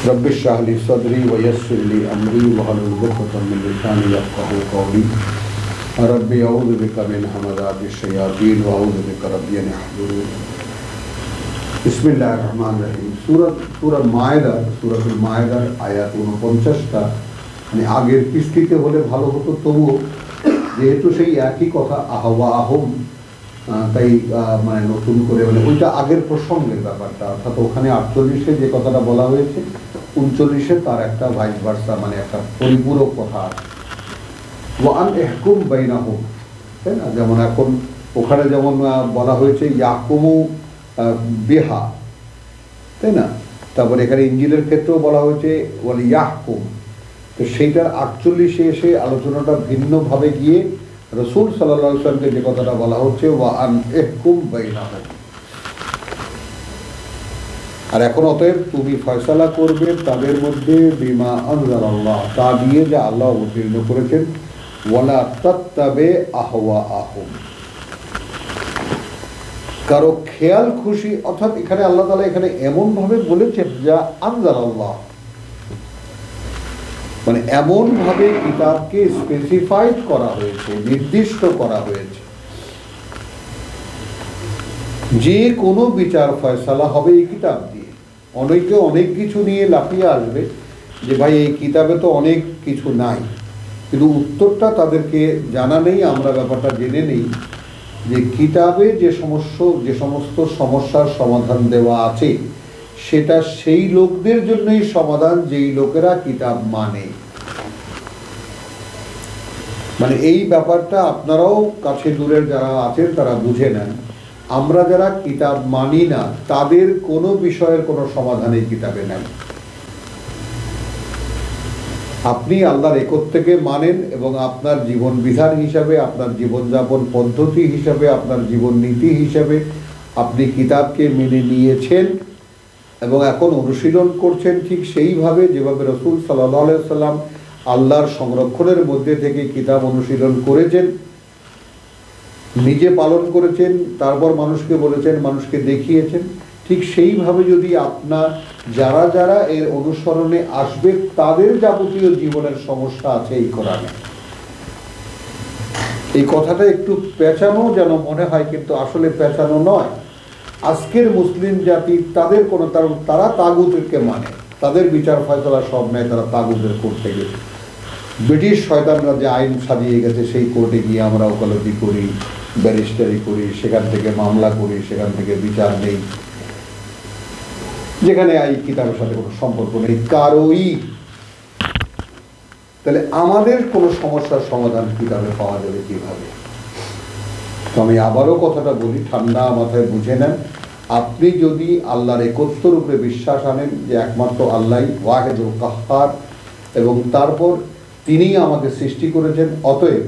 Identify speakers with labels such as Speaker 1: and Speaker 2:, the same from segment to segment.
Speaker 1: रब्ब इश्रह ली सदरी व यस्सिर ली अमरी वहलुल उक़दतम मिन लिसानी यफ़क़हू क़ौली रब्बी अऊज़ु बिका मिन हमाज़ातिश शयातीन व अऊज़ु बिका रब्बी अन यहज़ुरून। बिस्मिल्लाहिर रहमानिर रहीम। सूरह मायदा, सूरতুল মায়দার আয়াত 49টা মানে আগের কিস্তিতে হলে ভালো হতো, তবুও যেহেতু সেই একই কথা আহওয়া আহম, তাই মানে নতুন করে মানে ওইটা আগের প্রসঙ্গের ব্যাপারটা, অর্থাৎ ওখানে 48-এ যে কথাটা বলা হয়েছে 39-এ তার একটা ভাইস ভার্সা মানে একটা পরিপূরক কথা আছে। ওয়ান ইহকুম বাইনাহুম, তাই না? যেমন এখন ওখানে যেমন বলা হয়েছে ইয়াকুমু বিহা, তাই না? তারপরে এখানে ইঞ্জিলের ক্ষেত্রেও বলা হয়েছে ওয়াল ইয়াহকুম। তো সেইটার 48-এ এসে আলোচনাটা ভিন্নভাবে গিয়ে রাসূল সাল্লাল্লাহু আলাইহি ওয়াসাল্লামকে যে কথাটা বলা হচ্ছে ওয়ান ইহকুম বাইনাহুম। আর এখন অতএব তুমি ফয়সালা করবে তাদের মধ্যে বিমা আনজালাল্লাহ, তা দিয়ে যা আল্লাহ অবতীর্ণ করেছেন। ওয়ালা তাত্তাবে আহওয়াআহুম, কারো খেয়াল খুশি, অর্থাৎ এখানে আল্লাহ তাআলা এখানে এমনভাবে বলেছেন যা আনজালাল্লাহ, মানে এমনভাবে কিতাবকে স্পেসিফাইড করা হয়েছে, নির্দিষ্ট করা হয়েছে যে কোনো বিচার ফয়সালা হবে এই কিতাব দিয়ে। অনেকে অনেক কিছু নিয়ে লাফিয়ে আসবে যে ভাই এই কিতাবে তো অনেক কিছু নাই, কিন্তু উত্তরটা তাদেরকে জানা নেই। আমরা ব্যাপারটা জেনে নেই যে কিতাবে যে সমস্ত সমস্যার সমাধান দেওয়া আছে সেটা সেই লোকদের জন্যই সমাধান যেই লোকেরা কিতাব মানে এই ব্যাপারটা আপনারাও কাছে দূরের যারা আছেন তারা বুঝে নেন। আমরা যারা কিতাব মানি না তাদের কোনো বিষয়ের কোনো সমাধান এই কিতাবে নাই। আপনি আল্লাহর একত্বকে মানেন এবং আপনার জীবন বিধান হিসাবে, আপনার জীবনযাপন পদ্ধতি হিসাবে, আপনার জীবন নীতি হিসাবে আপনি কিতাবকে মেনে নিয়েছেন এবং এখন অনুশীলন করছেন ঠিক সেইভাবে যেভাবে রাসূল সাল্লাল্লাহু আলাইহি ওয়াসাল্লাম আল্লাহর সংরক্ষণের মধ্যে থেকে কিতাব অনুশীলন করেছেন, নিজে পালন করেছেন, তারপর মানুষকে বলেছেন, মানুষকে দেখিয়েছেন। ঠিক সেইভাবে যদি আপনার যারা যারা এর অনুসরণে আসবে তাদের যাবতীয় জীবনের সমস্যা আছে এই কোরআনে। এই কথাটা একটু পেঁচানো যেন মনে হয়, কিন্তু আসলে পেঁচানো নয়। আজকের মুসলিম জাতি তাদের কোনো তারা তাগুতকে মানে, তাদের বিচার ফয়সালা সব নেয় তারা তাগুতের করতে গেছে। ব্রিটিশ শয়তানরা যে আইন সাজিয়ে গেছে সেই কোর্টে গিয়ে আমরা ওকালতি করি, ব্যারিস্টারি করি, সেখান থেকে মামলা করি, সেখান থেকে বিচার নেই, যেখানে এই কিতাবের সাথে কোনো সম্পর্ক নেই কারোই। তাহলে আমাদের কোনো সমস্যার সমাধান কিতাবে পাওয়া যাবে কিভাবে? তো আমি আবারও কথাটা বলি, ঠান্ডা মাথায় বুঝে নেন। আপনি যদি আল্লাহর একত্বর উপরে বিশ্বাস আনেন যে একমাত্র আল্লাহই ওয়াহিদুল কাহ্হার এবং তারপর তিনিই আমাকে সৃষ্টি করেছেন, অতএব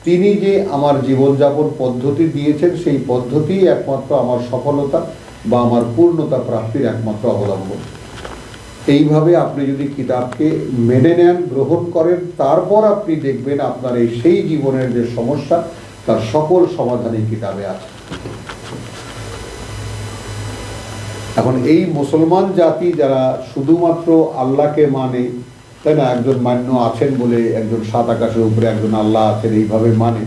Speaker 1: তিনি যে আমার জীবনযাপন পদ্ধতি দিয়েছেন সেই পদ্ধতি একমাত্র আমার সফলতা বা আমার পূর্ণতা প্রাপ্তির একমাত্র অবলম্বন। এইভাবে আপনি যদি কিতাবকে মেনে নেন, গ্রহণ করেন, তারপর আপনি দেখবেন আপনার এই সেই জীবনের যে সমস্যা তার সকল সমাধান এই কিতাবে আছে। এখন এই মুসলমান জাতি যারা শুধুমাত্র আল্লাহকে মানে, তাই না, একজন মান্য আছেন বলে, একজন সাত আকাশের উপরে একজন আল্লাহ আছেন এইভাবে মানে,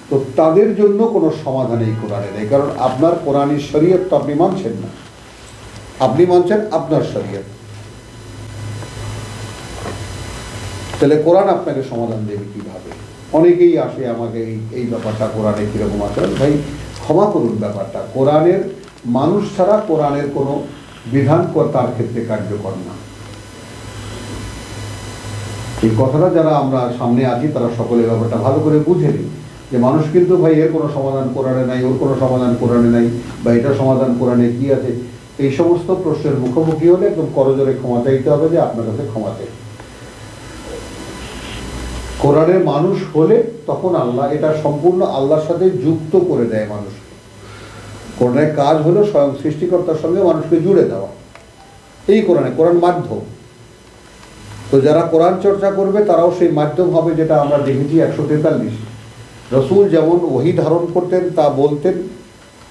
Speaker 1: তো তাদের জন্য কোনো সমাধান এই কোরআনে নেই। কারণ আপনার কোরআনী শরীয়ত তো আপনি মানছেন না, আপনি মানছেন আপনার শরীয়ত। তাহলে কোরআন আপনাকে সমাধান দেবে কিভাবে? অনেকেই আসে আমাকে এই ব্যাপারটা কোরআনে কীরকম আছে। ভাই ক্ষমা করুন, ব্যাপারটা কোরআনের মানুষ ছাড়া কোরআনের কোনো বিধান তার ক্ষেত্রে কার্যকর না। এই কথাটা যারা আমরা সামনে আছি তারা সকলে ব্যাপারটা ভালো করে বুঝে নিই যে মানুষ কিন্তু ভাই এর কোনো সমাধান কোরআনে নাই, ওর কোনো সমাধান কোরআনে নাই, বা এটার সমাধান কোরআনে কি আছে, এই সমস্ত প্রশ্নের মুখোমুখি হলে একদম করজোরে ক্ষমা চাইতে হবে যে আপনার কাছে ক্ষমা চাই। কোরআনের মানুষ হলে তখন আল্লাহ এটা সম্পূর্ণ আল্লাহর সাথে যুক্ত করে দেয় মানুষকে। কোরআনের কাজ হলো স্বয়ং সৃষ্টিকর্তার সঙ্গে মানুষকে জুড়ে দেওয়া। এই কোরআন মাধ্যম। তো যারা কোরআন চর্চা করবে তারাও সেই মাধ্যম হবে, যেটা আমরা দেখেছি 143। রসুল যেমন ওহী ধারণ করতেন তা বলতেন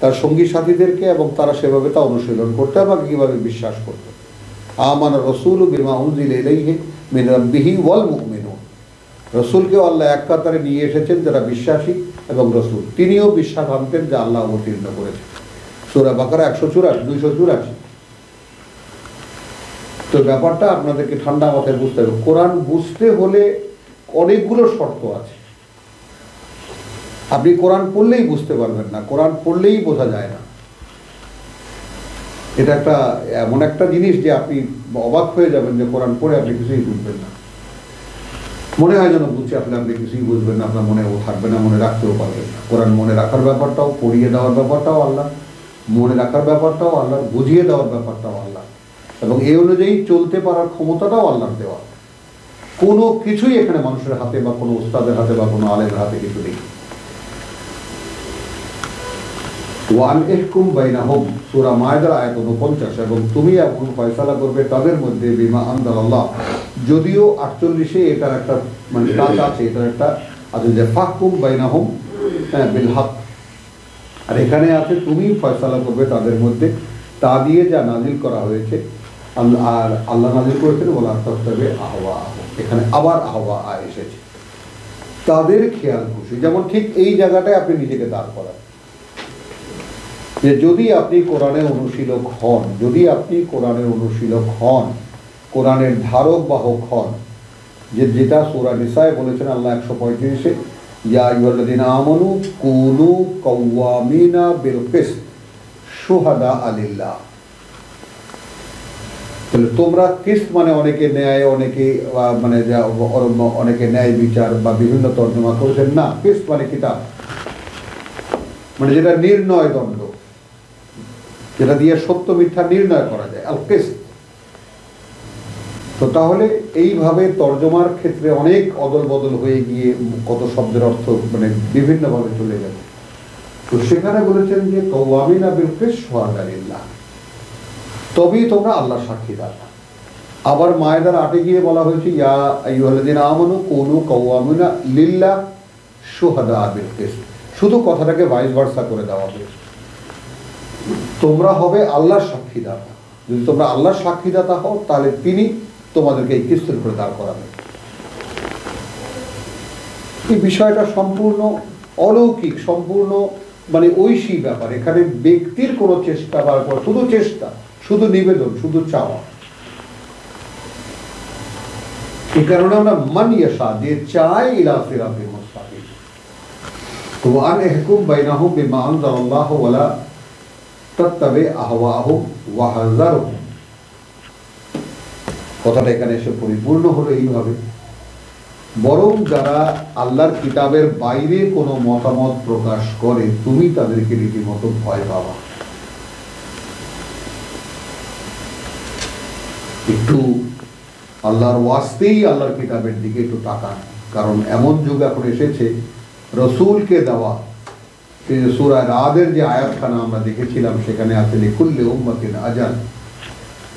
Speaker 1: তার সঙ্গী সাথীদেরকে, এবং তারা সেভাবে তা অনুশীলন করতে বা কীভাবে বিশ্বাস করত। আমানা রাসূলু বিমা উনজিলা ইলাইহি মিন রাব্বিহি ওয়াল মুমিনুন। রসুলকেও আল্লাহ এক কাতারে নিয়ে এসেছেন যারা বিশ্বাসী এবং রসুল তিনিও বিশ্বাস আনতেন যে আল্লাহ অবতীর্ণ করেছেন। সূরা বাকারা 184 তো ব্যাপারটা আপনাদেরকে ঠান্ডা মাথায় বুঝতে হবে। কোরআন বুঝতে হলে অনেকগুলো শর্ত আছে। আপনি কোরআন পড়লেই বুঝতে পারবেন না, কোরআন পড়লেই বোঝা যায় না। এটা একটা এমন একটা জিনিস যে আপনি অবাক হয়ে যাবেন যে কোরআন পড়ে আপনি কিছুই বুঝবেন না। মনে হয় যেন বুঝছে আপনি কিছুই বুঝবেন না, আপনার মনেও থাকবে না, মনে রাখতেও পারবেন না। কোরআন মনে রাখার ব্যাপারটাও, পড়িয়ে দেওয়ার ব্যাপারটাও আল্লাহ, মনে রাখার ব্যাপারটাও আল্লাহ, বুঝিয়ে দেওয়ার ব্যাপারটাও আল্লাহ, এবং এই অনুযায়ী চলতে পারার ক্ষমতাটাও আল্লাহর দেওয়া। কোনো কিছুই এখানে মানুষের হাতে বা কোনো উস্তাদের হাতে বা কোনো আলেমের হাতে কিছু নেই। ওয়ান ইহকুম বাইনাহুম, সূরা মায়দার আয়াত 49, এবং তুমি এখন ফয়সালা করবে তাদের মধ্যে বিমা আনজালাল্লাহ। যদিও 48-এ এটার একটা মানে কাজ আছে, এটার একটা আছে যে ফাহকুম বাইনাহুম বিল হক, আর এখানে আছে তুমি ফয়সালা করবে তাদের মধ্যে তা দিয়ে যা নাজিল করা হয়েছে। আর আল্লাহ নাজিল করেছেন বলা তবে আহওয়া, এখানে আবার আহওয়া এসেছে, তাদের খেয়াল খুশি। যেমন ঠিক এই জায়গাটায় আপনি নিজেকে দাঁড় করান যে যদি আপনি কোরআনে অনুশীলক হন, যদি আপনি কোরআনের অনুশীলক হন, কোরআনের ধারক বাহক হন, যেটা সূরা নিসায় বলেছেন আল্লাহ 135-এ, ইয়া আইয়ুহাল্লাযীনা আমানু কুনু কাওয়ামিনা বিল কিসত শুহাদা লিল্লাহ। তাহলে তোমরা কিসত মানে অনেকে ন্যায়, অনেকে মানে অনেকে ন্যায় বিচার বা বিভিন্ন তর্জমা করেছেন। না, কিসত মানে কিতাব, মানে যেটা নির্ণয় দণ্ড, যেটা দিয়ে সত্য মিথ্যা নির্ণয় করা যায়, আল কিসত। তো তাহলে এইভাবে তর্জমার ক্ষেত্রে অনেক অদল বদল হয়ে গিয়ে কত শব্দের অর্থ মানে বিভিন্নভাবে চলে যাবে। তো সেখানে বলেছেন যে কাওয়ামিনা বিল কিসত শুহাদা লিল্লাহ, তবেই তোমরা আল্লাহ সাক্ষী দাও। আবার মায়দার 8-এ গিয়ে বলা হয়েছে ইয়া আইয়ুহাল্লাযীনা আমানু কুনু কাওয়ামিনা লিল্লাহ শুহাদা বিল কিসত। শুধু কথাটাকে ভাইস ভার্সা করে দেওয়া হয়েছে, তোমরা হবে আল্লাহর সাক্ষীদাতা। যদি তোমরা আল্লাহর সাক্ষীদাতা হও তাহলে তিনি তোমাদেরকে এই কিসতের উপরে দাঁড় করাবেন। এই বিষয়টা সম্পূর্ণ অলৌকিক, সম্পূর্ণ মানে ঐশী ব্যাপার। এখানে ব্যক্তির কোনো চেষ্টা বা শুধু চেষ্টা, শুধু নিবেদন, শুধু চাওয়া। এই কারণে আমরা মান ইয়াশা, যে চাই ইলা সিরাতিল মুস্তাকিম। তো আন ইহকুম বাইনাহুম বিমা আনজালাল্লাহু ওয়ালা তাত্তাবি আহওয়াহুম ওয়াহযারহুম। কথাটা এখানে এসে পরিপূর্ণ হলো এইভাবে, বরং যারা আল্লাহর কিতাবের বাইরে কোনো মতামত প্রকাশ করে তুমি তাদেরকে রীতিমতো ভয় পাবা। একটু আল্লাহর ওয়াস্তেই আল্লাহর কিতাবের দিকে একটু তাকান, কারণ এমন যুগ এখন এসেছে রসুলকে দেওয়া। সূরা রাদের যে আয়াতখানা আমরা দেখেছিলাম সেখানে আছে লিকুল্লি উম্মাতিন আজাল,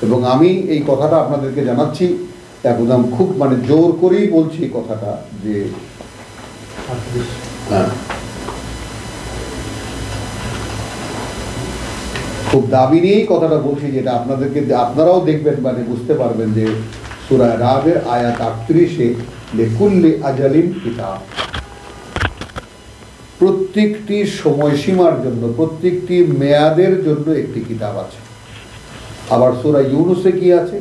Speaker 1: এবং আমি এই কথাটা আপনাদেরকে জানাচ্ছি একদম খুব মানে জোর করেই বলছি কথাটা, যে খুব দাবি নিয়েই কথাটা বলছি, যেটা আপনাদেরকে আপনারাও দেখবেন মানে বুঝতে পারবেন যে সূরা রাদের আয়াত 38-এ লিকুল্লি আজালিন কিতাব, প্রত্যেকটি সময়সীমার জন্য, প্রত্যেকটি মেয়াদের জন্য একটি কিতাব আছে। আবার সূরা ইউনূসে কি আছে?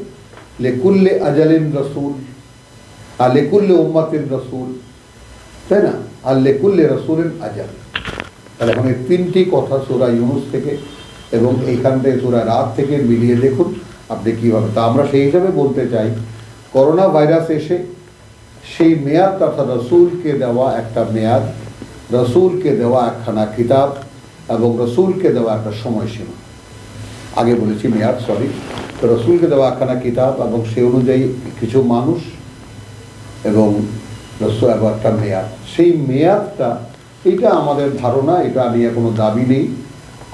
Speaker 1: লিকুল্লি আজালিন রাসূল, আর লিকুল্লি উম্মাতিন রাসূল, তাই না? আর লিকুল্লি রাসূলিন আজাল। তাহলে এখন এই তিনটি কথা সূরা ইউনূস থেকে এবং এইখান থেকে সূরা রাদ থেকে মিলিয়ে দেখুন আপনি কীভাবে। তা আমরা সেই হিসাবে বলতে চাই, করোনা ভাইরাস এসে সেই মেয়াদ তথা রসুলকে দেওয়া একটা মেয়াদ, রসুলকে দেওয়া একখানা কিতাব এবং রসুলকে দেওয়া একটা সময়সীমা, আগে বলেছি মেয়াদ, সরি, তো রসুলকে দেওয়া একখানা কিতাব এবং সে অনুযায়ী কিছু মানুষ এবং রসুল এবং একটা মেয়াদ, সেই মেয়াদটা এইটা আমাদের ধারণা, এটা নিয়ে কোনো দাবি নেই।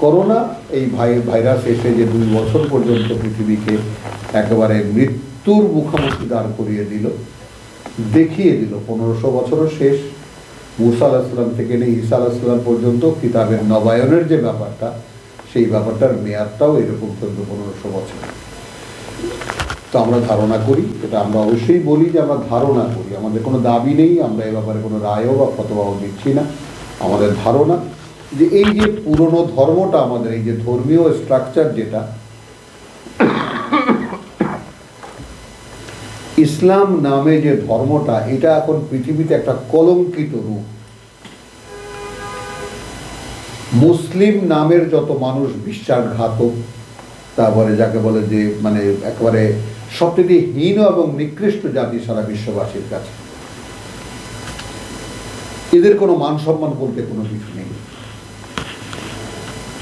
Speaker 1: করোনা এই ভাইরাস এসে যে 2 বছর পর্যন্ত পৃথিবীকে একেবারে মৃত্যুর মুখোমুখি দাঁড় করিয়ে দিল, দেখিয়ে দিল 1500 বছরও শেষ, মূসা আলাইহিস সালাম থেকে নিয়ে ঈসা আলাইহিস সালাম পর্যন্ত কিতাবের নবায়নের যে ব্যাপারটা, সেই ব্যাপারটার মেয়াদটাও এরকম 1400-1500 বছর। তো আমরা ধারণা করি, এটা আমরা অবশ্যই বলি যে আমরা ধারণা করি, আমাদের কোনো দাবি নেই, আমরা এ ব্যাপারে কোনো রায়ও বা ফতোয়াও দিচ্ছি না। আমাদের ধারণা যে এই যে পুরনো ধর্মটা, আমাদের এই যে ধর্মীয় স্ট্রাকচার যেটা ইসলাম নামে যে ধর্মটা, এটা এখন পৃথিবীতে একটা কলঙ্কিত রূপ। মুসলিম নামের যত মানুষ বিশ্বাসঘাতক, তারপরে যাকে বলে যে মানে একেবারে সবচেয়ে হীন এবং নিকৃষ্ট জাতি সারা বিশ্ববাসীর কাছে, এদের কোনো মান সম্মান বলতে কোনো কিছু নেই।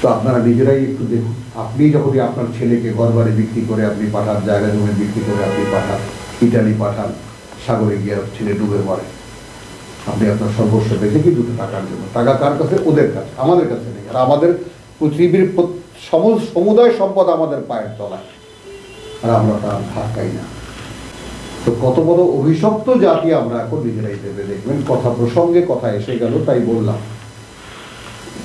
Speaker 1: তো আপনারা নিজেরাই একটু দেখুন, আপনি যখন আপনার ছেলেকে ঘর বাড়ি বিক্রি করে আপনি পাঠান, জায়গা জমি বিক্রি করে আপনি পাঠান, ইটালি পাঠান, সাগরে গিয়ে ছেলে ডুবে মরে, আপনি আপনার সর্বস্ব বেঁচে কি দুটো টাকার জন্য। টাকা কার কাছে? ওদের কাছে, আমাদের কাছে নেই। আর আমাদের পৃথিবীর সমুদায় সম্পদ আমাদের পায়ের তলায়, আর আমরা তার ধাক্কাই না। তো কত বড় অভিশপ্ত জাতি আমরা এখন নিজেরাই দেবে। দেখবেন কথা প্রসঙ্গে কথা এসে গেল তাই বললাম।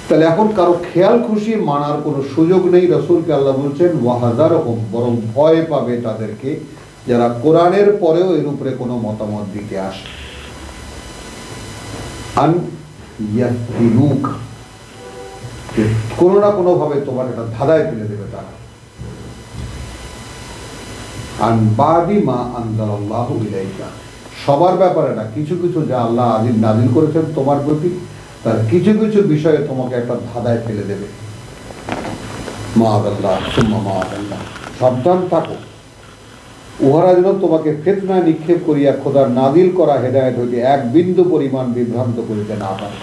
Speaker 1: তাহলে এখন কারো খেয়াল খুশি মানার কোনো সুযোগ নেই। রাসূলকে আল্লাহ বলছেন ওয়াহাযারহুম, বরং ভয় পাবে তাদেরকে যারা কোরআনের পরেও এর উপরে কোনো মতামত দিতে আসে। আন ইয়াফতিনুক, কোনো না কোনো ভাবে তোমার এটা ধাঁধায় ফেলে দেবে তারা। আন বাদি মা আনজালাল্লাহু ইলাইকা, সবার ব্যাপারে না, কিছু কিছু যা আল্লাহ নাযিল করেছেন তোমার প্রতি, তার কিছু কিছু বিষয়ে তোমাকে একটা ধাঁধায় ফেলে দেবে। মাআযাল্লাহ সুম্মা মাআযাল্লাহ, সাবধান থাকো, উহারা যেন তোমাকে ফিতনায় নিক্ষেপ করিয়া খোদার নাযিল করা হেদায়েত হইতে এক বিন্দু পরিমাণ বিভ্রান্ত করিতে না পারে।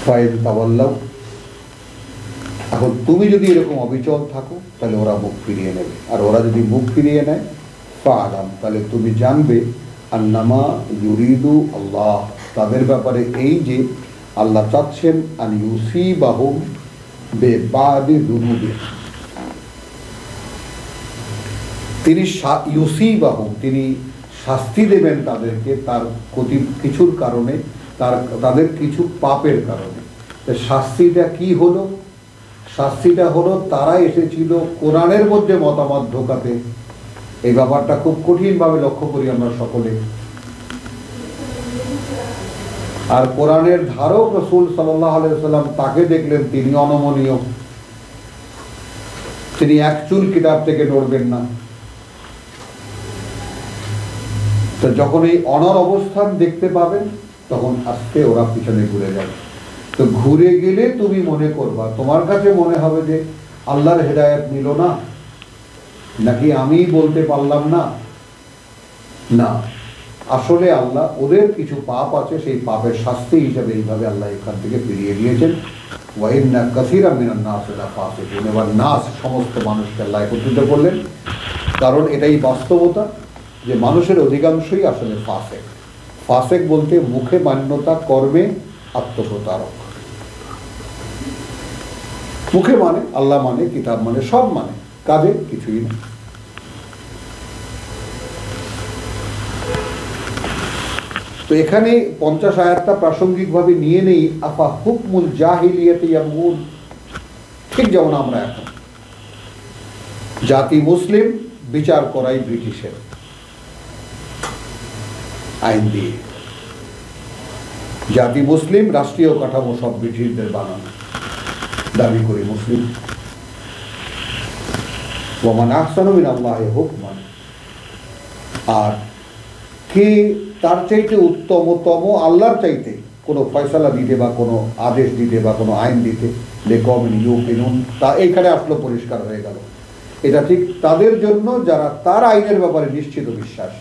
Speaker 1: ফাইন তাওয়াল্লাউ, এখন তুমি যদি এরকম অবিচল থাকো তাহলে ওরা মুখ ফিরিয়ে নেবে। আর ওরা যদি মুখ ফিরিয়ে নেয় ফাআলাম, তাহলে তুমি জানবে আন্নামা ইউরিদু আল্লাহ, তাদের ব্যাপারে এই যে আল্লাহ চাচ্ছেন আন ইউসিবাহুম বিবাদি যুনুবি, তিনি ইউসিবাহুম, তিনি শাস্তি দেবেন তাদেরকে তার কিছুর কারণে, তাদের কিছু পাপের কারণে। শাস্তিটা কি হলো? শাস্তিটা হলো তারা এসেছিল কোরআনের মধ্যে মতামত ঢোকাতে। এই ব্যাপারটা খুব কঠিনভাবে লক্ষ্য করি আমরা সকলে। আর কোরআনের ধারক রাসূল সাল্লাল্লাহু আলাইহি ওয়াসাল্লাম, তাকে দেখলেন তিনি অনমনীয়, তিনি এক চুল কিতাব থেকে নড়বেন না। তো যখন এই অনর অবস্থান দেখতে পাবেন তখন আস্তে ওরা পিছনে ঘুরে যাবে। তো ঘুরে গেলে তুমি মনে করবা, তোমার কাছে মনে হবে যে আল্লাহর হেদায়েত নিল না, নাকি আমি বলতে পারলাম না। না, আসলে আল্লাহ ওদের কিছু পাপ আছে, সেই পাপের শাস্তি হিসাবে এইভাবে আল্লাহ এখান থেকে ফিরিয়ে দিয়েছেন। ওয়া ইন্না কাসীরাম মিনান নাস লা ফাসিকুন, এবার নাস সমস্ত মানুষকে আল্লাহ একত্রিত করলেন, কারণ এটাই বাস্তবতা যে মানুষের অধিকাংশই আসলে ফাসেক। ফাসেক বলতে মুখে মান্যতা, কর্মে আত্মপ্রতারক। মুখে মানে আল্লাহ মানে, কিতাব মানে, সব মানে, কাজে কিছুই না। তো এখানে 50 আয়াতটা প্রাসঙ্গিকভাবে নিয়ে নেই। আফা হুকমুল জাহিলিয়াতি ইয়াবগুন, ঠিক যেমন আমরা এখন জাতি মুসলিম, বিচার করাই ব্রিটিশের আইন দিয়ে। জাতি মুসলিম, রাষ্ট্রীয় কাঠামো সব ব্রিটিশদের বানানো, দাবি করি মুসলিম। ওয়া মান আহসানু মিনাল্লাহি হুকমান, আর কে তার চাইতে উত্তমতম আল্লাহর চাইতে কোনো ফয়সালা দিতে বা কোনো আদেশ দিতে বা কোনো আইন দিতে, লিকওমিন ইউকিনুন, তা এইখানে আসলো পরিষ্কার হয়ে গেল। এটা ঠিক তাদের জন্য যারা তার আইনের ব্যাপারে নিশ্চিত বিশ্বাস।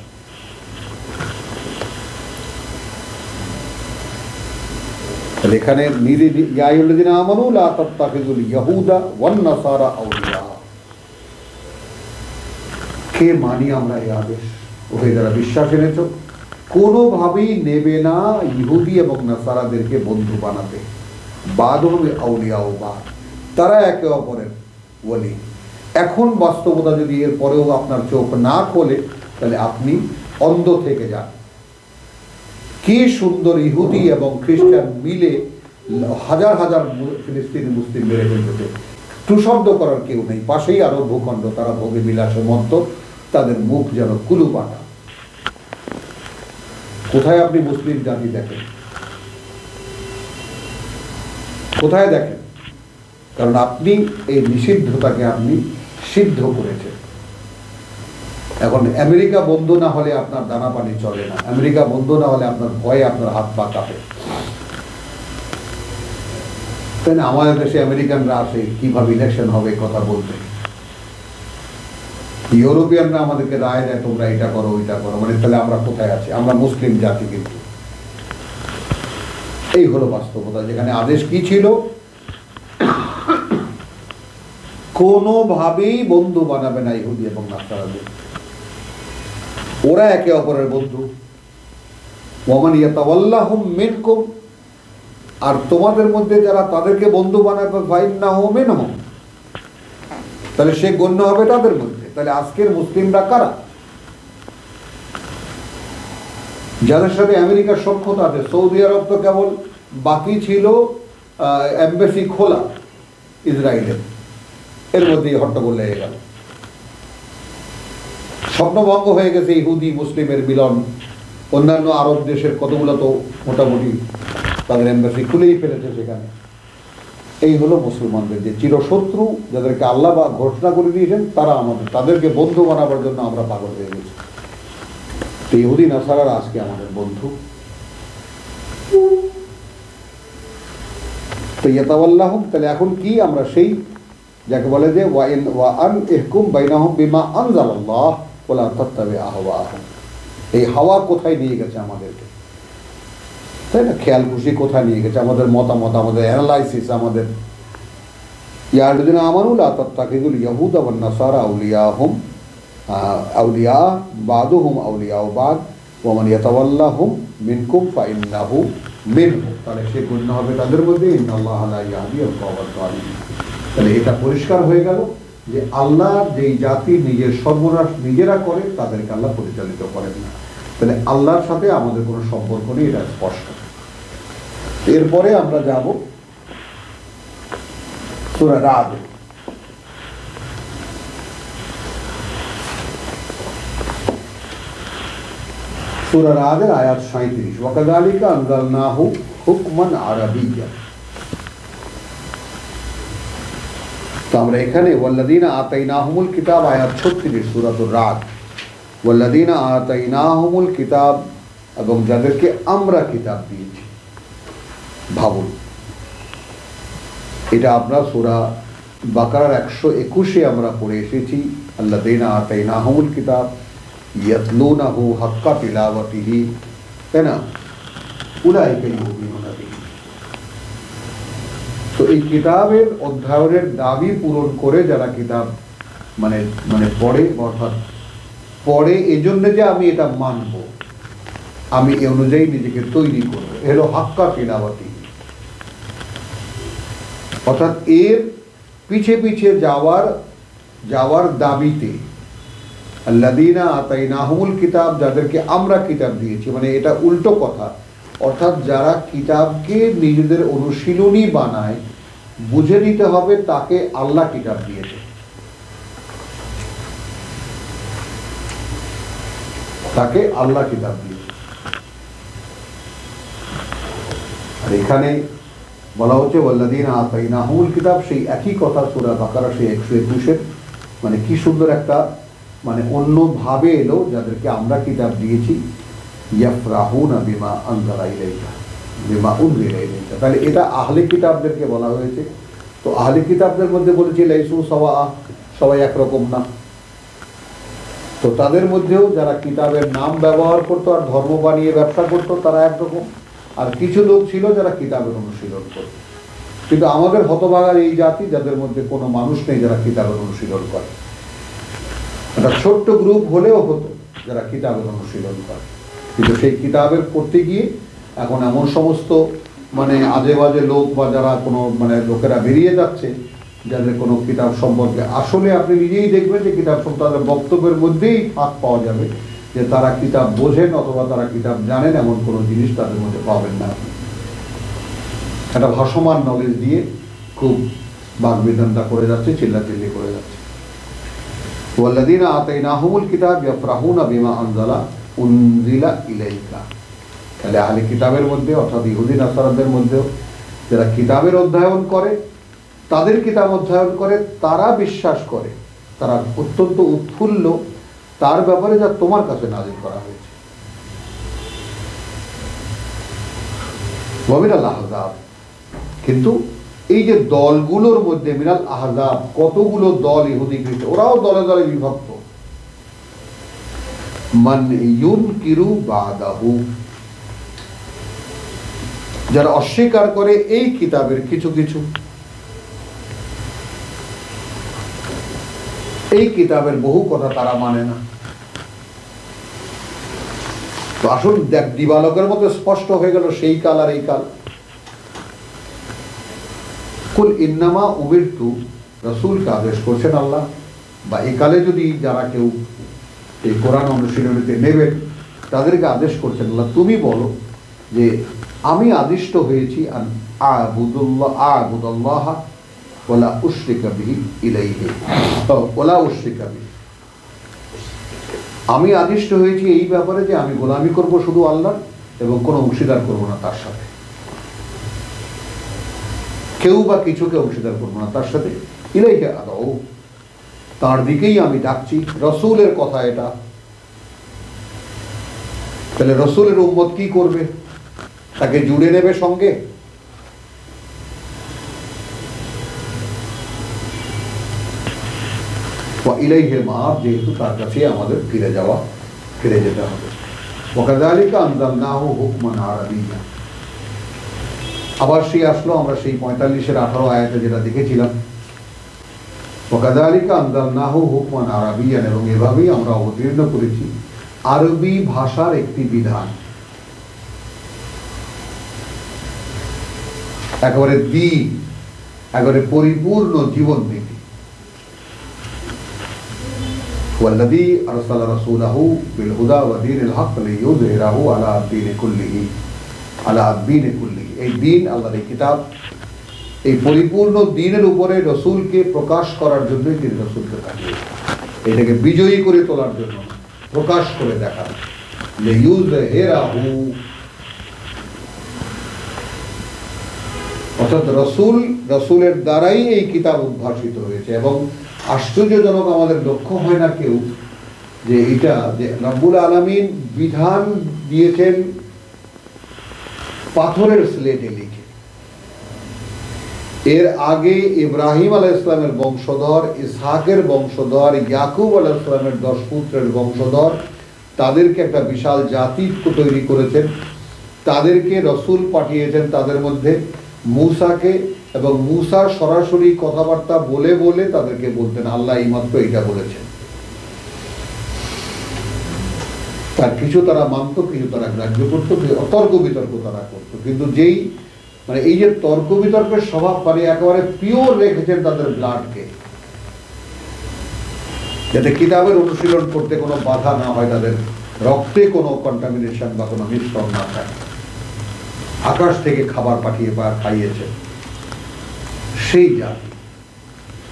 Speaker 1: এখানে ইয়া আইয়ুহাল্লাযীনা আমানু লা তাত্তাখিযুল ইয়াহুদা ওয়ান নাসারা আউলিয়া, কে মানি আমরা এই আদেশ? ওকে যারা বিশ্বাস এনেছ, কোনোভাবেই নেবে না ইহুদি এবং নাসারাদেরকে বন্ধু বানাতে। বাদহুম আউলিয়াও বাদ, তারা একে অপরের ওয়ালি। এখন বাস্তবতা যদি এর পরেও আপনার চোখ না খোলে তাহলে আপনি অন্ধ থেকে যান। কি সুন্দর ইহুদি এবং খ্রিস্টান মিলে হাজার হাজার ফিলিস্তিনি মুসলিম মেরে ফেলতেছে, টুশব্দ করার কেউ নেই, পাশেই আরো ভূখণ্ড, তারা ভোগে বিলাসে মত্ত, তাদের মুখ যেন কুলুপাটা। কোথায় আপনি মুসলিম জাতি দেখেন? কোথায় দেখেন? কারণ আপনি এই নিষিদ্ধতাকে আপনি সিদ্ধ করেছেন। এখন আমেরিকা বন্ধ না হলে আপনার দানা পানি চলে না, আমেরিকা বন্ধ না হলে আপনার ভয়ে আপনার হাত পা কাঁপে। তাই না? আমাদের দেশে আমেরিকানরা আসে কিভাবে ইলেকশন হবে কথা বলতে, ইউরোপিয়ানরা আমাদেরকে রায় দেয় তোমরা এটা করো ওইটা করো, মানে তাহলে আমরা কোথায় আছি? আমরা মুসলিম জাতি। কিন্তু এই হলো বাস্তবতা, যেখানে আদেশ কি ছিল, কোনোভাবেই বন্ধু বানাবে না ইহুদি এবং নাসারাদের, ওরা একে অপরের বন্ধু। ওয়ামান ইয়াতাওয়াল্লাহুম মিনকুম, আর তোমাদের মধ্যে যারা তাদেরকে বন্ধু বানাবে ফাইন্নাহু মিনহুম, তাহলে সে গণ্য হবে তাদের মধ্যে। তাহলে আজকের মুসলিমরা কারা? যাদের সাথে আমেরিকার সখ্যতা আছে। সৌদি আরব তো কেবল বাকি ছিল এমবাসি খোলা ইসরায়েলের, এর মধ্যেই হট্টগোল লেগে গেল। স্বপ্নভঙ্গ হয়ে গেছে ইহুদি মুসলিমের মিলন। অন্যান্য আরব দেশের কতগুলো তো মোটামুটি তাদের এম্বাসি খুলেই ফেলেছে সেখানে। এই হলো মুসলমানদের যে চিরশত্রু, যাদেরকে আল্লাহ বা ঘোষণা করে দিয়েছেন, তারা আমাদের, তাদেরকে বন্ধু বানাবার জন্য আমরা পাগল হয়ে গেছি। তো ইহুদি নাসারারা আজকে আমাদের বন্ধু। তো ইয়াতাওয়াল্লাহুম, তাহলে এখন কি আমরা সেই যাকে বলে যে ওয়া আন ইহকুম বাইনাহুম বিমা আনজালাল্লাহ ওয়ালা তাত্তাবি আহওয়াহুম, এই হাওয়া কোথায় নিয়ে গেছে আমাদেরকে, তাই না? খেয়াল খুশি কোথায় নিয়ে গেছে, আমাদের মতামত, আমাদের অ্যানালাইসিস, আমাদের ইয়ারুদিন আমানুল্লাহ তাত্তাকিদুল ইয়াহুদা ওয়ান নাসারা আউলিয়াহুম আউলিয়া বাদুহুম আউলিয়া বাদ ওয়া মান ইয়াতাওয়াল্লাহুম মিনকুম ফাইন্নাহু মিনহুম, তাহলে সে গণ্য হবে তাদের মধ্যে। ইন্নাল্লাহা লা ইয়াহদিল কওমাল যালিমিন। তাহলে এটা পরিষ্কার হয়ে গেল যে আল্লাহ যেই জাতি নিজের সর্বনাশ নিজেরা করে তাদেরকে আল্লাহ পরিচালিত করেন না। তাহলে আল্লাহর সাথে আমাদের কোনো সম্পর্ক নেই, এটা স্পষ্ট। এরপরে আমরা যাব সূরা রাদ। সূরা রাদের আয়াত 37, ওয়াকাযালিকা আনজালনাহু হুকমান আরাবিয়্যান। তো আমরা এখানে ওয়াল্লাযীনা আতাইনাহুমুল কিতাব, আয়াত 36 সূরাতুর রাদ, ওয়াল্লাযীনা আতাইনাহুমুল কিতাব, এবং যাদেরকে আমরা কিতাব দিয়েছি। ভাবুন, এটা আমরা সূরা বাকারার 121-এ আমরা পড়ে এসেছি, আল্লাযীনা আতাইনাহুমুল কিতাব ইয়াতলুনাহু হাক্কা তিলাওয়াতিহি, তাই না? উলাইকা ইউমিনুনা বিহি। তো এই কিতাবের অধ্যয়নের দাবি পূরণ করে যারা কিতাব মানে মানে পড়ে, অর্থাৎ পড়ে এজন্য যে আমি এটা মানব, আমি এ অনুযায়ী নিজেকে তৈরি করব, এলো হাক্কা তিলাওয়াতি। অর্থাৎ এর পিছে পিছে যাওয়ার দাবিতে আল্লাযীনা আতাইনাহুমুল কিতাব, যাদেরকে আমরা কিতাব দিয়েছি, মানে এটা উল্টো কথা। অর্থাৎ যারা কিতাবকে নিজেদের অনুশীলনী বানায়, বুঝে নিতে হবে তাকে আল্লাহ কিতাব দিয়েছে, তাকে আল্লাহ কিতাব দিয়েছে। আর এখানে বলা হচ্ছে ওয়াল্লাযীনা আতাইনাহুমুল কিতাব, সেই একই কথা সূরা বাকারা সেই 121-এর, মানে কি সুন্দর একটা, মানে অন্যভাবে এলো, যাদেরকে আমরা কিতাব দিয়েছি, ইয়াফরাহুনা বিমা আনজালা ইলাইকা বিমা উনজিলা ইলাইকা। তাহলে এটা আহলে কিতাবদেরকে বলা হয়েছে। তো আহলে কিতাবদের মধ্যে বলেছে লাইসু সাওয়া, সবাই একরকম না। তো তাদের মধ্যেও যারা কিতাবের নাম ব্যবহার করতো আর ধর্ম বানিয়ে ব্যবসা করতো তারা একরকম, আর কিছু লোক ছিল যারা কিতাবের অনুশীলন করত। কিন্তু আমাদের হতভাগার এই জাতি, যাদের মধ্যে কোনো মানুষ নেই যারা কিতাবের অনুশীলন করে। একটা ছোট্ট গ্রুপ হলেও হতো যারা কিতাবের অনুশীলন করে, কিন্তু সেই কিতাবের পড়তে গিয়ে এখন এমন সমস্ত মানে আজে বাজে লোক বা যারা কোনো মানে লোকেরা বেরিয়ে যাচ্ছে, যাদের কোনো কিতাব সম্পর্কে আসলে আপনি নিজেই দেখবেন যে কিতাব সম্পর্কে তাদের বক্তব্যের মধ্যেই ফাঁক পাওয়া যাবে যে তারা কিতাব বোঝেন অথবা তারা কিতাব জানেন, এমন কোনো জিনিস তাদের মধ্যে পাবেন না। একটা ভাসমান নলেজ দিয়ে খুব বাগবিতণ্ডা করে যাচ্ছে, চিল্লাচিল্লি করে যাচ্ছে। ওয়াল্লাযীনা আতাইনাহুমুল কিতাব ইয়াফরাহুনা বিমা আনজালা উনজিলা ইলাইকা। তাহলে আহলে কিতাবের মধ্যে অর্থাৎ ইহুদি নাসারাদের মধ্যেও যারা কিতাবের অধ্যয়ন করে, তাদের কিতাব অধ্যয়ন করে, তারা বিশ্বাস করে, তারা অত্যন্ত উৎফুল্ল তার ব্যাপারে যা তোমার কাছে নাযিল করা হয়েছে। মিনাল আহজাব, কিন্তু এই যে দলগুলোর মধ্যে মিনাল আহজাব, কতগুলো দল ইহুদি খ্রিস্টান, ওরাও দলে দলে বিভক্ত। মান ইউনকিরু বাদাহু, যারা অস্বীকার করে এই কিতাবের কিছু কিছু, এই কিতাবের বহু কথা তারা মানে না। তো আসুন দেখ, দিবালকের মতো স্পষ্ট হয়ে গেল সেই কাল আর এই কাল। কুল ইন্নামা উমিরতু, রাসূলকে আদেশ করছেন আল্লাহ, বা এই কালে যদি যারা কেউ এই কোরআন অনুশীলনীতে নেবেন তাদেরকে আদেশ করছেন আল্লাহ, তুমি বলো যে আমি আদিষ্ট হয়েছি আ'বুদুল্লাহ ওয়ালা উশরিকা বিহি ইলাইহি ওয়ালা উশরিকা বিহি, আমি আদিষ্ট হয়েছি এই ব্যাপারে যে আমি গোলামি করব শুধু আল্লাহ এবং কোনো অংশীদার করব না তার সাথে, কেউ বা কিছুকে অংশীদার করবো না তার সাথে। ইলাইহি আদাউ, তার দিকেই আমি ডাকছি। রসুলের কথা এটা। তাহলে রসুলের উম্মত কি করবে? তাকে জুড়ে নেবে সঙ্গে। ইলাইহিল মাআব, যেহেতু তার কাছে আমাদের ফিরে যেতে হবে। ওয়াকাযালিকা আনজালনাহু হুকমান আরাবিয়্যা, আবার সেই আসলো, আমরা সেই 45-এর 18 আয়াতে যেটা দেখেছিলাম, ওয়াকাযালিকা আনজালনাহু হুকমান আরাবিয়্যান, এবং এভাবেই আমরা অবতীর্ণ করেছি আরবি ভাষার একটি বিধান। একেবারে দ্বীন, একেবারে পরিপূর্ণ জীবন নীতি। ওয়াল্লাযী আরসালা রাসূলাহু বিল হুদা ওয়া দীনিল হক লিইয়ুযহিরাহু আলা দ্বীনি কুল্লিহি এই দিন, আল্লাহর এই কিতাব, এই পরিপূর্ণ দ্বীনের উপরে রসুলকে প্রকাশ করার জন্যই তিনি রসুলকে পাঠিয়েছেন, এটাকে বিজয়ী করে তোলার জন্য, প্রকাশ করে দেখার। লিইয়ুযহিরাহু, অর্থাৎ রসুলের দ্বারাই এই কিতাব উদ্ভাসিত হয়েছে। এবং আশ্চর্যজনক, আমাদের লক্ষ্য হয় না কেউ যে এটা যে রব্বুল আলামিন বিধান দিয়েছেন পাথরের স্লেটে লিখে। এর আগে ইব্রাহিম আলাইহিস সালামের বংশধর, ইসহাকের বংশধর, ইয়াকুব আলাইহিস সালামের 10 পুত্রের বংশধর, তাদেরকে একটা বিশাল জাতি তৈরি করেছেন, তাদেরকে রসুল পাঠিয়েছেন তাদের মধ্যে মূসাকে, এবং মূসা সরাসরি কথাবার্তা বলে বলে তাদেরকে বলতেন আল্লাহ এইমাত্র এইটা বলেছেন। তার কিছু তারা মানত, কিছু তারা গ্রাহ্য করতো, তর্ক বিতর্ক তারা করতো। কিন্তু যেই এই যে তর্ক বিতর্কের স্বভাব, একেবারে পিওর রেখেছেন তাদের ব্লাডকে, যাতে কিতাবের অনুশীলন করতে কোনো বাধা না হয়, তাদের রক্তে কোনো কন্টামিনেশন বা কোনো মিশ্রণ না থাকে। আকাশ থেকে খাবার পাঠিয়ে খাইয়েছে সেই জাতি।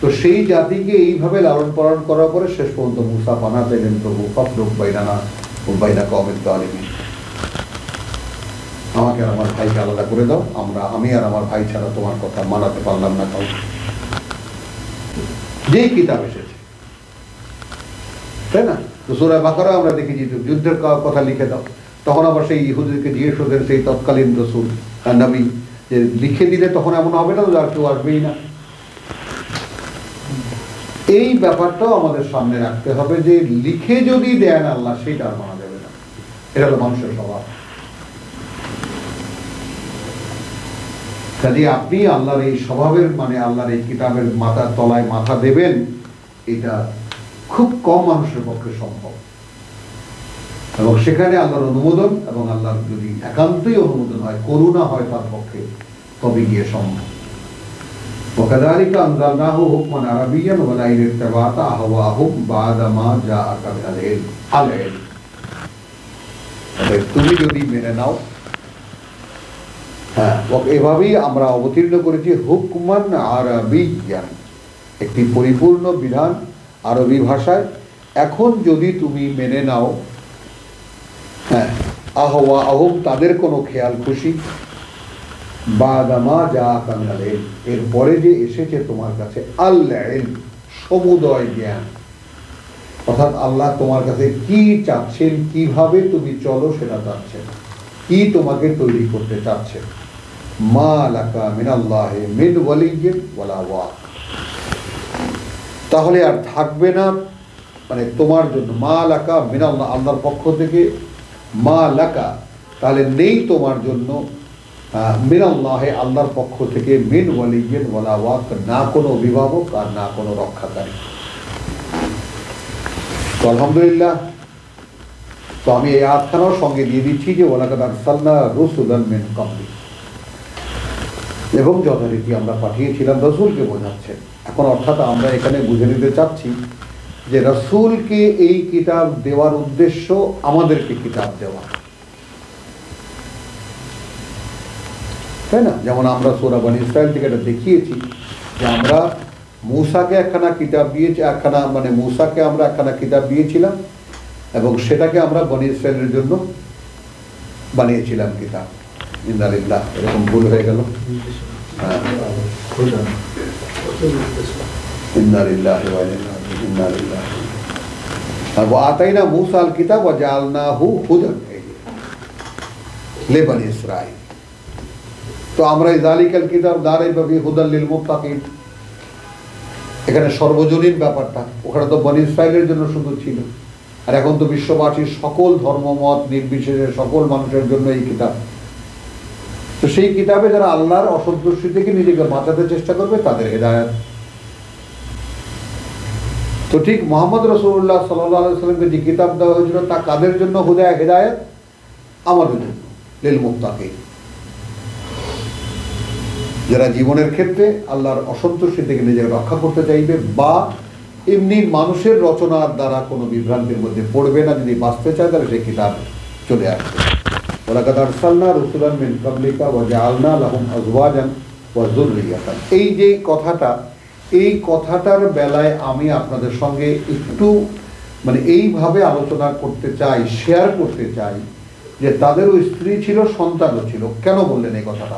Speaker 1: তো সেই জাতিকে এইভাবে লালন পালন করার পরে শেষ পর্যন্ত মুসা পানা চাইলেন, প্রভু ফাফরুক বাইনানা ও বাইনা কওমিল যালিমিন, আমাকে আর আমার ভাইকে আলাদা করে দাও, আমি আর আমার ভাই ছাড়া তোমার কথা মানাতে পারলাম না কাউকে। যেই কিতাব এসেছে, তাই না? তো সূরা বাকারা আমরা দেখেছি, যুদ্ধের কথা লিখে দাও, তখন আবার সেই ইহুদিকে জিজ্ঞেস করতেন সেই তৎকালীন রসুল নবী যে লিখে দিলে তখন এমন হবে না আর কেউ আসবেই না। এই ব্যাপারটাও আমাদের সামনে রাখতে হবে যে লিখে যদি দেন আল্লাহ, সেটা আর মানা যাবে না। এটা হলো মানুষের স্বভাব। কাজে আপনি আল্লাহর এই স্বভাবের, আল্লাহর এই কিতাবের মাথার তলায় মাথা দেবেন, এটা খুব কম মানুষের পক্ষে সম্ভব। এবং সেখানে আল্লাহর অনুমোদন, এবং আল্লাহর যদি একান্তই অনুমোদন হয়, করুণা হয় তার পক্ষে, তবে গিয়ে সম্ভব। ওয়াকাযালিকা আনজালনাহু হুকমান আরাবিয়্যান ওয়া লা ইত্তাবা'তা আহওয়াহুম বা'দা মা জাআকা মিনাল ইলম। তুমি যদি মেনে নাও হ্যাঁ, এভাবেই আমরা অবতীর্ণ করেছি হুকমান আরবিয়ান, একটি পরিপূর্ণ বিধান আরবি ভাষায়। এখন যদি তুমি মেনে নাও, হ্যাঁ, আহওয়া আহম, তাদের কোনো খেয়াল খুশি, বাদামা যা কামিনাল, এরপরে যে এসেছে তোমার কাছে আল্লাহ সমুদয় জ্ঞান, অর্থাৎ আল্লাহ তোমার কাছে কি চাচ্ছেন, কিভাবে তুমি চলো সেটা চাচ্ছেন, কি তোমাকে তৈরি করতে চাচ্ছেন। মা লাকা মিনাল্লাহি মিন ওয়ালিয়্যিন ওয়ালা ওয়াক, তাহলে আর থাকবে না মানে তোমার জন্য, মা লাকা মিনাল্লাহ, আল্লাহর পক্ষ থেকে, মা লাকা, তাহলে নেই তোমার জন্য, মিনাল্লাহে, আল্লাহর পক্ষ থেকে, মিন ওয়ালিয়্যিন ওয়ালা ওয়াক, না কোনো অভিভাবক আর না কোনো রক্ষাকারী। তো আলহামদুলিল্লাহ, তো আমি এই আয়াতখানার সঙ্গে দিয়ে দিচ্ছি যে ওয়ালাকাদ আরসালনা রুসুলান মিন ক্বাবলিক, এবং যথারীতি আমরা পাঠিয়েছিলাম রসুলকে বোঝাচ্ছে। এখন অর্থাৎ আমরা এখানে বুঝে নিতে চাচ্ছি যে রসুলকে এই কিতাব দেওয়ার উদ্দেশ্য আমাদেরকে কিতাব দেওয়া, তাই না? যেমন আমরা সূরা বনী ইসরাঈল থেকে এটা দেখিয়েছি যে আমরা মূসাকে একখানা কিতাব দিয়েছি, একখানা মানে মূসাকে আমরা একখানা কিতাব দিয়েছিলাম এবং সেটাকে আমরা বনী ইসরাঈলের জন্য বানিয়েছিলাম কিতাব। ইন্নালিল্লাহ, এরকম ভুল হয়ে গেল। ইন্নালিল্লাহি ওয়া ইন্না ইলাইহি রাজিউন। ওয়া আতাইনা মূসা আল কিতাব ওয়া জাআলনাহু হুদান লিবনী ইসরাঈল। তো আমরা যালিকাল কিতাব লা রাইবা ফীহি হুদাল লিল মুত্তাকিন, এখানে সর্বজনীন ব্যাপারটা, ওখানে তো বনী ইসরাঈলের জন্য শুধু ছিল, আর এখন তো বিশ্ববাসীর সকল ধর্মমত নির্বিশেষে সকল মানুষের জন্য এই কিতাব। তো সেই কিতাবে যারা আল্লাহর অসন্তুষ্টি থেকে নিজেকে বাঁচাতে চেষ্টা করবে তাদের হেদায়েত। তো ঠিক মুহাম্মদ রাসূলুল্লাহ সাল্লাল্লাহু আলাইহি ওয়াসাল্লামকে যে কিতাব দেওয়া হয়েছিল তা কাদের জন্য? হেদায়েত আমাদের জন্য, লিল মুত্তাকিন, যারা জীবনের ক্ষেত্রে আল্লাহর অসন্তুষ্টি থেকে নিজেকে রক্ষা করতে চাইবে বা এমনি মানুষের রচনার দ্বারা কোনো বিভ্রান্তির মধ্যে পড়বে না, যদি বাঁচতে চায় তাহলে সেই কিতাব চলে আসবে। ওয়ালাকাদ আরসালনা রুসুলান মিন ক্বাবলিকা ওয়া জাআলনা লাহুম আজওয়াজান ওয়া যুররিয়াতান। এই যে কথাটা, এই কথাটার বেলায় আমি আপনাদের সঙ্গে একটু মানে এইভাবে আলোচনা করতে চাই, শেয়ার করতে চাই যে তাদেরও স্ত্রী ছিল, সন্তানও ছিল। কেন বললেন এই কথাটা?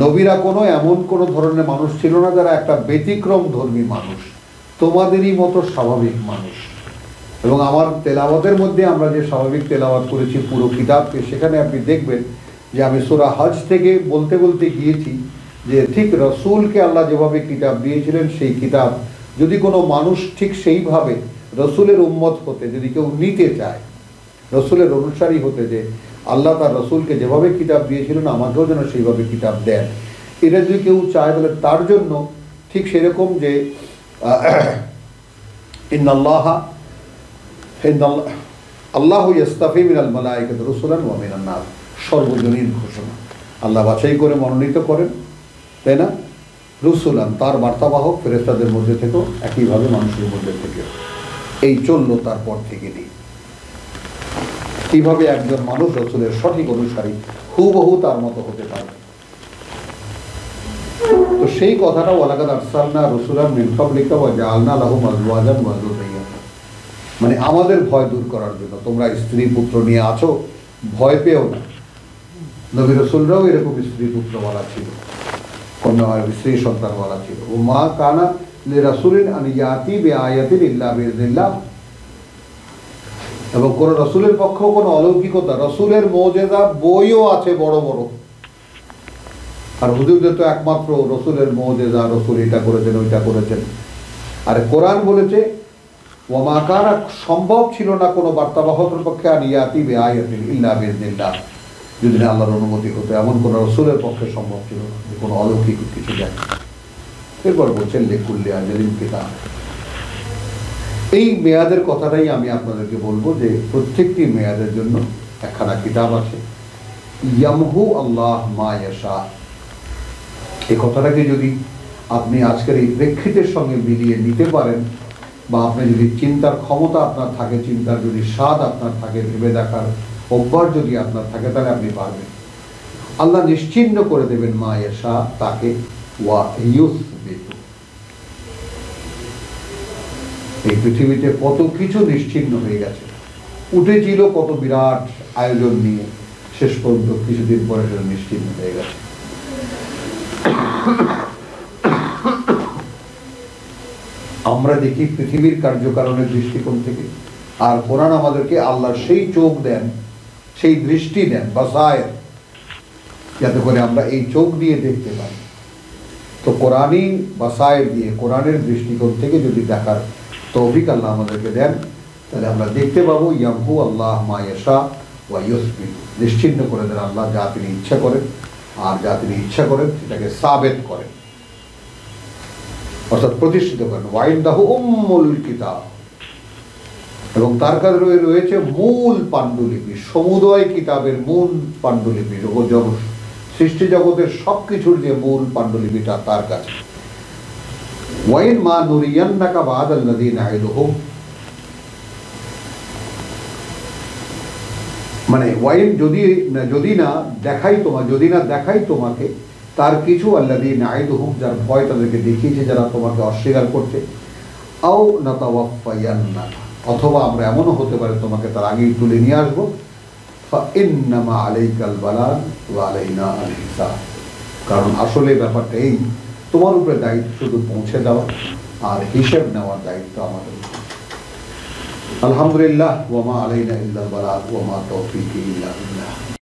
Speaker 1: নবীরা কোনো এমন কোনো ধরনের মানুষ ছিল না যারা একটা ব্যতিক্রম ধর্মী মানুষ, তোমাদেরই মতো স্বাভাবিক মানুষ। এবং আমার তেলাওয়াতের মধ্যে আমরা যে স্বাভাবিক তেলাওয়াত করেছি পুরো কিতাবকে, সেখানে আপনি দেখবেন যে আমি সূরা হজ থেকে বলতে বলতে গিয়েছি যে ঠিক রসুলকে আল্লাহ যেভাবে কিতাব দিয়েছিলেন সেই কিতাব যদি কোনো মানুষ ঠিক সেইভাবে রসুলের উম্মত হতে, যদি কেউ নিতে চায়, রসুলের অনুসারী হতে, যে আল্লাহ তার রসুলকে যেভাবে কিতাব দিয়েছিলেন আমাকেও যেন সেইভাবে কিতাব দেন, এটা যদি কেউ চায় তাহলে তার জন্য ঠিক সেরকম যে আল্লাহু ইস্তাফি মিনাল মালাইকাতি রুসুলান ওয়া মিনান নাস, সর্বজনীন ঘোষণা। আল্লাহ বাছাই করে মনোনীত করেন, তাই না? রুসুলান, তার বার্তাবাহক ফেরেশতাদের মধ্যে থেকেও, একইভাবে মানুষের মধ্যে থেকেও। এই চললো তারপর থেকে নিয়ে কিভাবে একজন মানুষ রসুলের সঠিক অনুসারী হুবহু তার মতো হতে পারে। তো সেই কথাটা ওয়ালাকাদ আরসালনা রসুলান মিন ক্বাবলিকা ওয়া জাআলনা লাহুম আজওয়াজান ওয়া যুররিয়াতান, মানে আমাদের ভয় দূর করার জন্য। তোমরা স্ত্রী পুত্র নিয়ে আছো, ভয় পেও না। নবী রসুলরাও এরকম স্ত্রী পুত্রওয়ালা ছিল, কন্যা স্ত্রী সন্তানওয়ালা ছিল। ও মা কানা লিরাসূলিন আন ইয়াতি বিআয়াতিন ইল্লা বিইذনিল্লাহ, এবং কোন রসুলের পক্ষেও কোনো অলৌকিকতা, রসুলের মুজিজা বইও আছে বড় বড়, আর হুজুরদের তো একমাত্র রসুলের মুজিজা, রসুল এটা করেছেন ওইটা করেছেন। আর কোরআন বলেছে ওয়া মা কানা, সম্ভব ছিল না কোনো বার্তাবাহকের পক্ষে আন ইয়াতি বিআয়াতিন ইল্লা বিইذনিল্লাহ, যদি না আল্লাহর অনুমতি হতো, এমন কোন রসুলের পক্ষে সম্ভব ছিল না যে কোনো অলৌকিক কিছু দেয়। এরপর বলছেন লিকুল্লি আজালিন কিতাব। এই মেয়াদের কথাটাই আমি আপনাদেরকে বলবো যে প্রত্যেকটি মেয়াদের জন্য একখানা কিতাব আছে। ইয়ামহু আল্লাহ মা ইয়াশা, এই কথাটাকে যদি আপনি আজকের এই প্রেক্ষিতের সঙ্গে মিলিয়ে নিতে পারেন, বা আপনি যদি চিন্তার ক্ষমতা আপনার থাকে, চিন্তার যদি স্বাদ আপনার থাকে, ভেবে দেখার অভ্যাস যদি আপনার থাকে তাহলে আপনি পারবেন। আল্লাহ নিশ্চিহ্ন করে দেবেন মা ইয়াশা তাকে, ওয়া ইউসবিতু। এই পৃথিবীতে কত কিছু নিশ্চিহ্ন হয়ে গেছে, উঠেছিল কত বিরাট আয়োজন নিয়ে, শেষ পর্যন্ত কিছুদিন পরে সেটা নিশ্চিহ্ন হয়ে গেছে। আমরা দেখি পৃথিবীর কার্যকারণের দৃষ্টিকোণ থেকে, আর কোরআন আমাদেরকে আল্লাহ সেই চোখ দেন, সেই দৃষ্টি দেন বাসায়ের, যাতে করে আমরা এই চোখ দিয়ে দেখতে পাই। তো কোরআনই বাসায়ের দিয়ে, কোরআনের দৃষ্টিকোণ থেকে যদি দেখার তৌফিক আল্লাহ আমাদেরকে দেন, তাহলে আমরা দেখতে পাবো ইয়ামহু আল্লাহ মা ইয়াশা ওয়া ইউসবিত, নিশ্চিহ্ন করে দেন আল্লাহ যা তিনি ইচ্ছা করেন, আর যা তিনি ইচ্ছা করেন সেটাকে সাবেত করেন, অর্থাৎ প্রতিষ্ঠিত করেন। ওয়াইনদাহু উম্মুল কিতাব, এবং তার কাছে রয়েছে মূল পাণ্ডুলিপি, সমুদয় কিতাবের মূল পাণ্ডুলিপি, সৃষ্টি জগতের সবকিছুর যে মূল পাণ্ডুলিপিটা তার কাছে। ওয়াইন মা নুরিয়ান্নাকা বা'দাল্লাযী না'iদুহুম, মানে ওয়াইন যদি না দেখাই তোমাকে তার কিছু, আল্লাযী না'iদুহুম যার ভয় তাদেরকে দেখিয়েছে যারা তোমাকে অস্বীকার করছে, আও নাতাওয়াফায়ান্নাকা, অথবা আমরা এমনও হতে পারে তোমাকে তার আগেই তুলে নিয়ে আসবো। ফাইন্নামা আলাইকাল বালাগ ওয়া আলাইনা আল হিসাব, কারণ আসলে ব্যাপারটা এই, তোমার উপরে দায়িত্ব শুধু পৌঁছে দেওয়া আর হিসেব নেওয়ার দায়িত্ব আমাদের। আলহামদুলিল্লাহ, ওয়া মা আলাইনা ইল্লাল বালাগ ওয়া মা তাওফীকি ইল্লা বিল্লাহ।